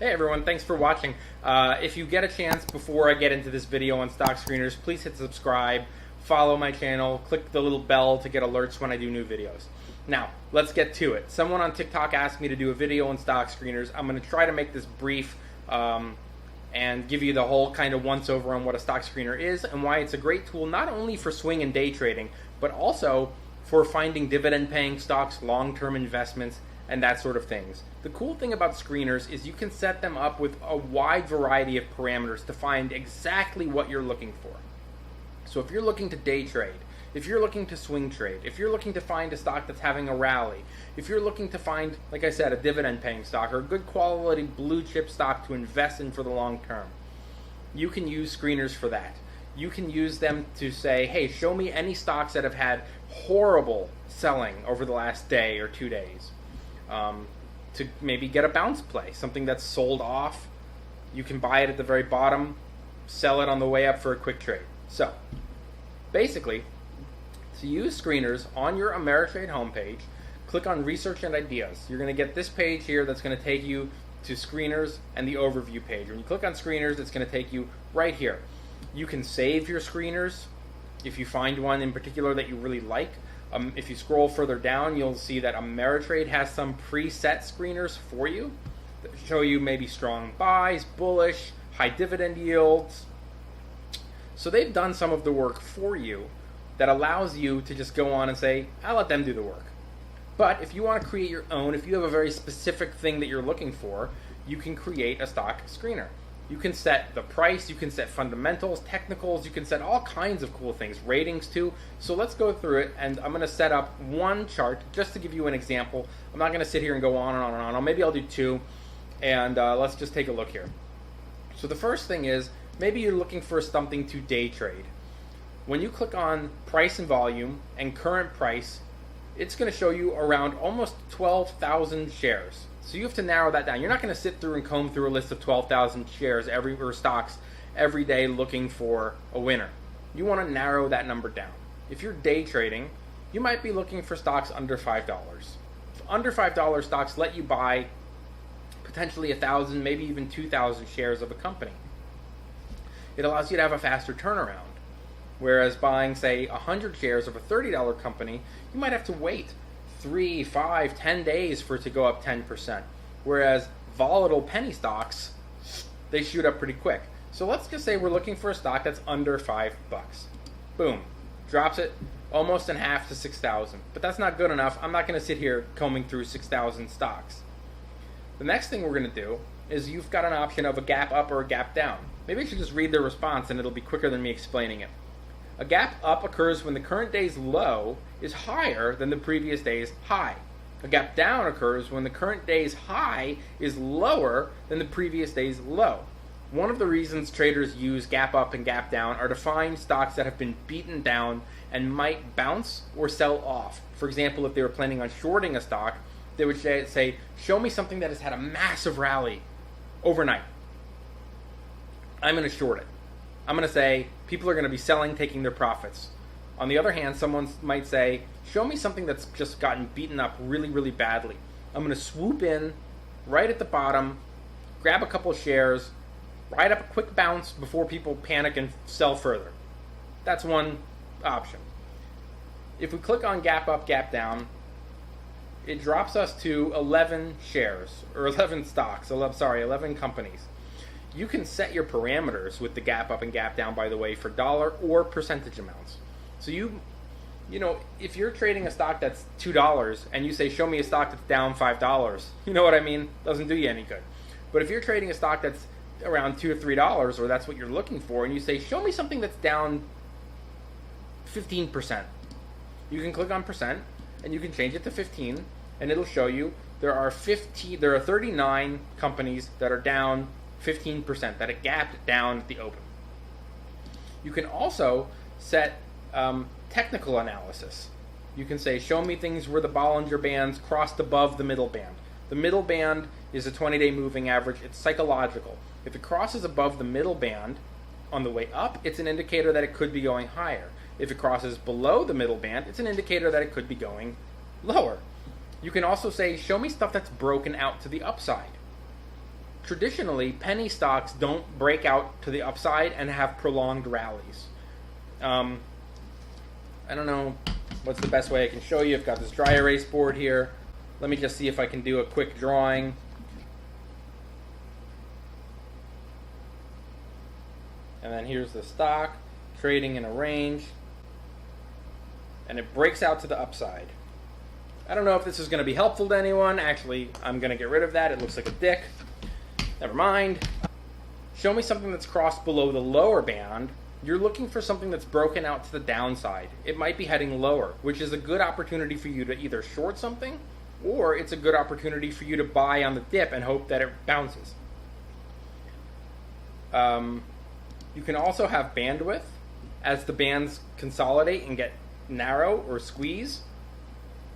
Hey everyone, thanks for watching. If you get a chance before I get into this video on stock screeners, please hit subscribe, follow my channel, click the little bell to get alerts when I do new videos. Now, let's get to it. Someone on TikTok asked me to do a video on stock screeners. I'm going to try to make this brief and give you the whole kind of once-over on what a stock screener is and why it's a great tool not only for swing and day trading, but also for finding dividend-paying stocks, long-term investments, and that sort of things. The cool thing about screeners is you can set them up with a wide variety of parameters to find exactly what you're looking for. So if you're looking to day trade, if you're looking to swing trade, if you're looking to find a stock that's having a rally, if you're looking to find, like I said, a dividend-paying stock or a good quality blue chip stock to invest in for the long term, you can use screeners for that. You can use them to say, hey, show me any stocks that have had horrible selling over the last day or 2 days. To maybe get a bounce play, something that's sold off. You can buy it at the very bottom, sell it on the way up for a quick trade. So, basically, to use screeners on your Ameritrade homepage, click on Research and Ideas. You're going to get this page here that's going to take you to screeners and the overview page. When you click on screeners, it's going to take you right here. You can save your screeners if you find one in particular that you really like. If you scroll further down, you'll see that Ameritrade has some preset screeners for you that show you maybe strong buys, bullish, high dividend yields. So they've done some of the work for you that allows you to just go on and say, I'll let them do the work. But if you want to create your own, if you have a very specific thing that you're looking for, you can create a stock screener. You can set the price, you can set fundamentals, technicals, you can set all kinds of cool things, ratings too. So let's go through it, and I'm going to set up one chart just to give you an example. I'm not going to sit here and go on and on and on. Maybe I'll do two, and let's just take a look here. So the first thing is, maybe you're looking for something to day trade. When you click on price and volume and current price, it's going to show you around almost 12,000 shares. So you have to narrow that down. You're not going to sit through and comb through a list of 12,000 shares or stocks every day looking for a winner. You want to narrow that number down. If you're day trading, you might be looking for stocks under $5. Under $5 stocks let you buy potentially 1,000, maybe even 2,000 shares of a company. It allows you to have a faster turnaround. Whereas buying, say, 100 shares of a $30 company, you might have to wait 3, 5, 10 days for it to go up 10%. Whereas volatile penny stocks, they shoot up pretty quick. So let's just say we're looking for a stock that's under $5. Boom. Drops it almost in half to 6,000. But that's not good enough. I'm not going to sit here combing through 6,000 stocks. The next thing we're going to do is you've got an option of a gap up or a gap down. Maybe I should just read the response and it'll be quicker than me explaining it. A gap up occurs when the current day's low is higher than the previous day's high. A gap down occurs when the current day's high is lower than the previous day's low. One of the reasons traders use gap up and gap down are to find stocks that have been beaten down and might bounce or sell off. For example, if they were planning on shorting a stock, they would say, show me something that has had a massive rally overnight. I'm going to short it. I'm going to say people are going to be selling, taking their profits. On the other hand, someone might say, show me something that's just gotten beaten up really, really badly. I'm going to swoop in right at the bottom, grab a couple shares, ride up a quick bounce before people panic and sell further. That's one option. If we click on gap up, gap down, it drops us to 11 shares, or 11 stocks, 11 companies. You can set your parameters with the gap up and gap down, by the way, for dollar or percentage amounts. So you know, if you're trading a stock that's $2 and you say, show me a stock that's down $5, you know what I mean? Doesn't do you any good. But if you're trading a stock that's around $2 or $3, or that's what you're looking for, and you say, show me something that's down 15%, you can click on percent and you can change it to 15, and it'll show you there are 39 companies that are down 15%, that it gapped down at the open. You can also set technical analysis. You can say, show me things where the Bollinger Bands crossed above the middle band. The middle band is a 20-day moving average. It's psychological. If it crosses above the middle band on the way up, it's an indicator that it could be going higher. If it crosses below the middle band, it's an indicator that it could be going lower. You can also say, show me stuff that's broken out to the upside. traditionally, penny stocks don't break out to the upside and have prolonged rallies. I don't know what's the best way I can show you. I've got this dry erase board here. Let me just see if I can do a quick drawing. And then here's the stock trading in a range, and it breaks out to the upside. I don't know if this is going to be helpful to anyone. Actually, I'm going to get rid of that. It looks like a dick. Never mind. Show me something that's crossed below the lower band. You're looking for something that's broken out to the downside. It might be heading lower, which is a good opportunity for you to either short something, or it's a good opportunity for you to buy on the dip and hope that it bounces. You can also have bandwidth as the bands consolidate and get narrow or squeeze.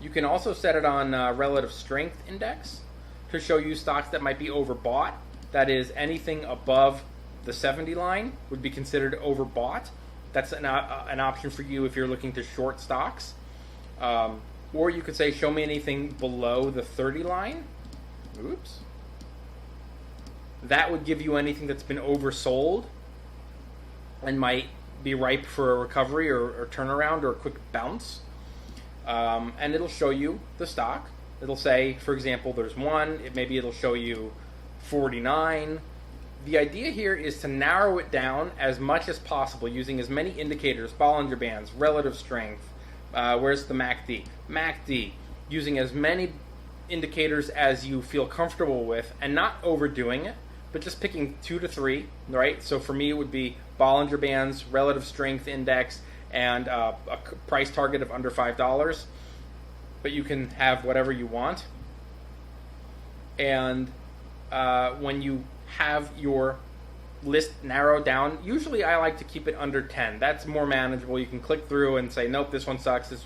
You can also set it on relative strength index to show you stocks that might be overbought. That is, anything above the 70 line would be considered overbought. That's an option for you if you're looking to short stocks. Or you could say, show me anything below the 30 line. Oops. That would give you anything that's been oversold and might be ripe for a recovery or turnaround or a quick bounce. And it'll show you the stock. It'll say, for example, there's one. Maybe it'll show you 49. The idea here is to narrow it down as much as possible using as many indicators, Bollinger Bands, relative strength. Where's the MACD? MACD, using as many indicators as you feel comfortable with and not overdoing it, but just picking 2 to 3, right? So for me, it would be Bollinger Bands, relative strength index, and a price target of under $5. But you can have whatever you want. And when you have your list narrowed down, usually I like to keep it under 10. That's more manageable. You can click through and say, nope, this one sucks, this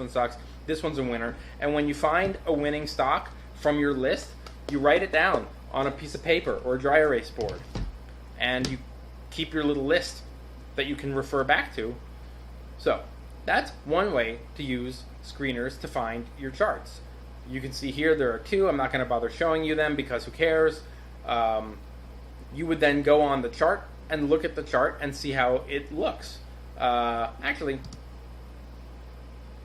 one's a winner. And when you find a winning stock from your list, you write it down on a piece of paper or a dry erase board. And you keep your little list that you can refer back to. So that's one way to use screeners to find your charts. You can see here there are 2. I'm not going to bother showing you them because who cares? You would then go on the chart and look at the chart and see how it looks. Actually,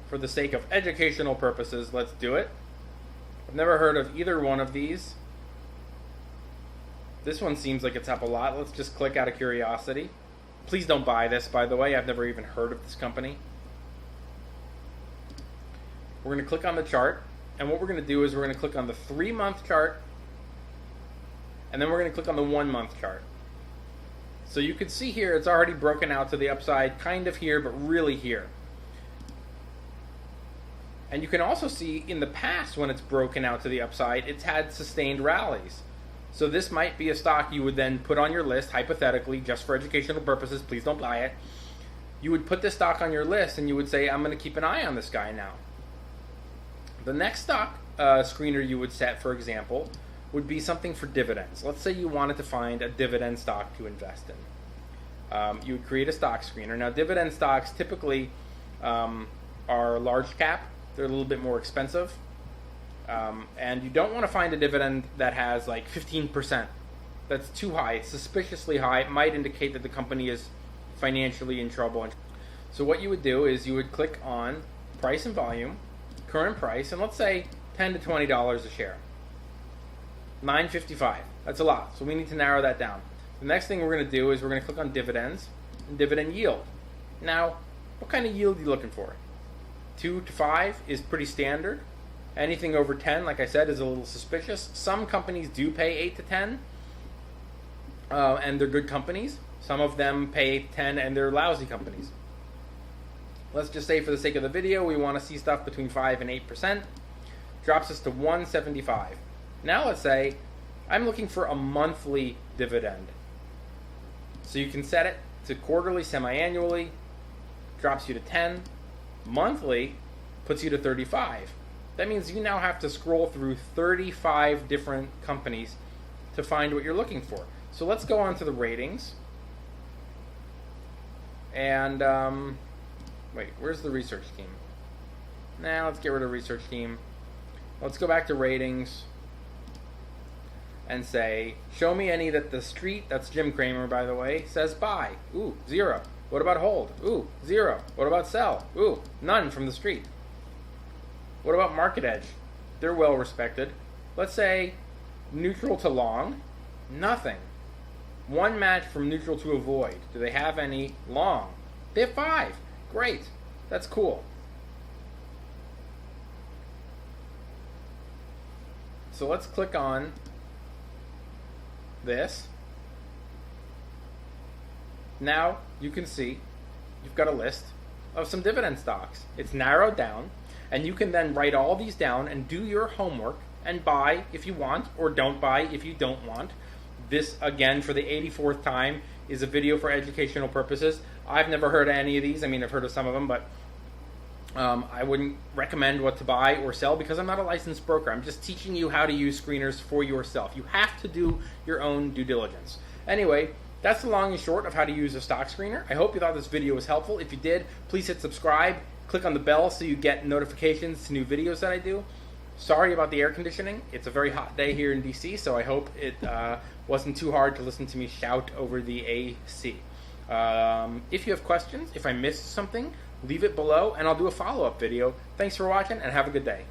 for the sake of educational purposes, let's do it. I've never heard of either one of these. This one seems like it's up a lot. Let's just click out of curiosity. Please don't buy this, by the way. I've never even heard of this company. We're going to click on the chart, and what we're going to do is we're going to click on the 3-month chart, and then we're going to click on the 1-month chart. So you can see here it's already broken out to the upside, kind of here, but really here. And you can also see in the past when it's broken out to the upside, it's had sustained rallies. So this might be a stock you would then put on your list, hypothetically, just for educational purposes. Please don't buy it. You would put this stock on your list and you would say, I'm going to keep an eye on this guy now. The next stock screener you would set, for example, would be something for dividends. Let's say you wanted to find a dividend stock to invest in. You would create a stock screener. Now, dividend stocks typically are large cap. They're a little bit more expensive. And you don't want to find a dividend that has like 15%. That's too high. It's suspiciously high. It might indicate that the company is financially in trouble. So what you would do is you would click on price and volume, current price, and let's say $10 to $20 a share. $9.55. That's a lot. So we need to narrow that down. The next thing we're going to do is we're going to click on dividends and dividend yield. Now, what kind of yield are you looking for? 2 to 5 is pretty standard. Anything over 10, like I said, is a little suspicious. Some companies do pay 8 to 10, and they're good companies. Some of them pay 8 to 10, and they're lousy companies. Let's just say, for the sake of the video, we want to see stuff between 5 and 8%. Drops us to 175. Now let's say I'm looking for a monthly dividend. So you can set it to quarterly, semi-annually. Drops you to 10. Monthly puts you to 35. That means you now have to scroll through 35 different companies to find what you're looking for. So let's go on to the ratings. And, wait, where's the research team? Now let's get rid of research team. Let's go back to ratings. and say, show me any that the street, that's Jim Cramer by the way, says buy. Ooh, 0. What about hold? Ooh, 0. What about sell? Ooh, none from the street. What about market edge? They're well respected. Let's say neutral to long, nothing. One match from neutral to avoid. Do they have any long? They have 5. Great. That's cool. So let's click on this. Now you can see you've got a list of some dividend stocks. It's narrowed down, and you can then write all these down and do your homework and buy if you want, or don't buy if you don't want. This, again, for the 84th time, is a video for educational purposes. I've never heard of any of these. I mean, I've heard of some of them, but I wouldn't recommend what to buy or sell because I'm not a licensed broker. I'm just teaching you how to use screeners for yourself. You have to do your own due diligence. Anyway, that's the long and short of how to use a stock screener. I hope you thought this video was helpful. If you did, please hit subscribe. Click on the bell so you get notifications to new videos that I do. Sorry about the air conditioning. It's a very hot day here in DC, so I hope it wasn't too hard to listen to me shout over the AC. If you have questions, if I missed something, leave it below and I'll do a follow-up video. Thanks for watching and have a good day.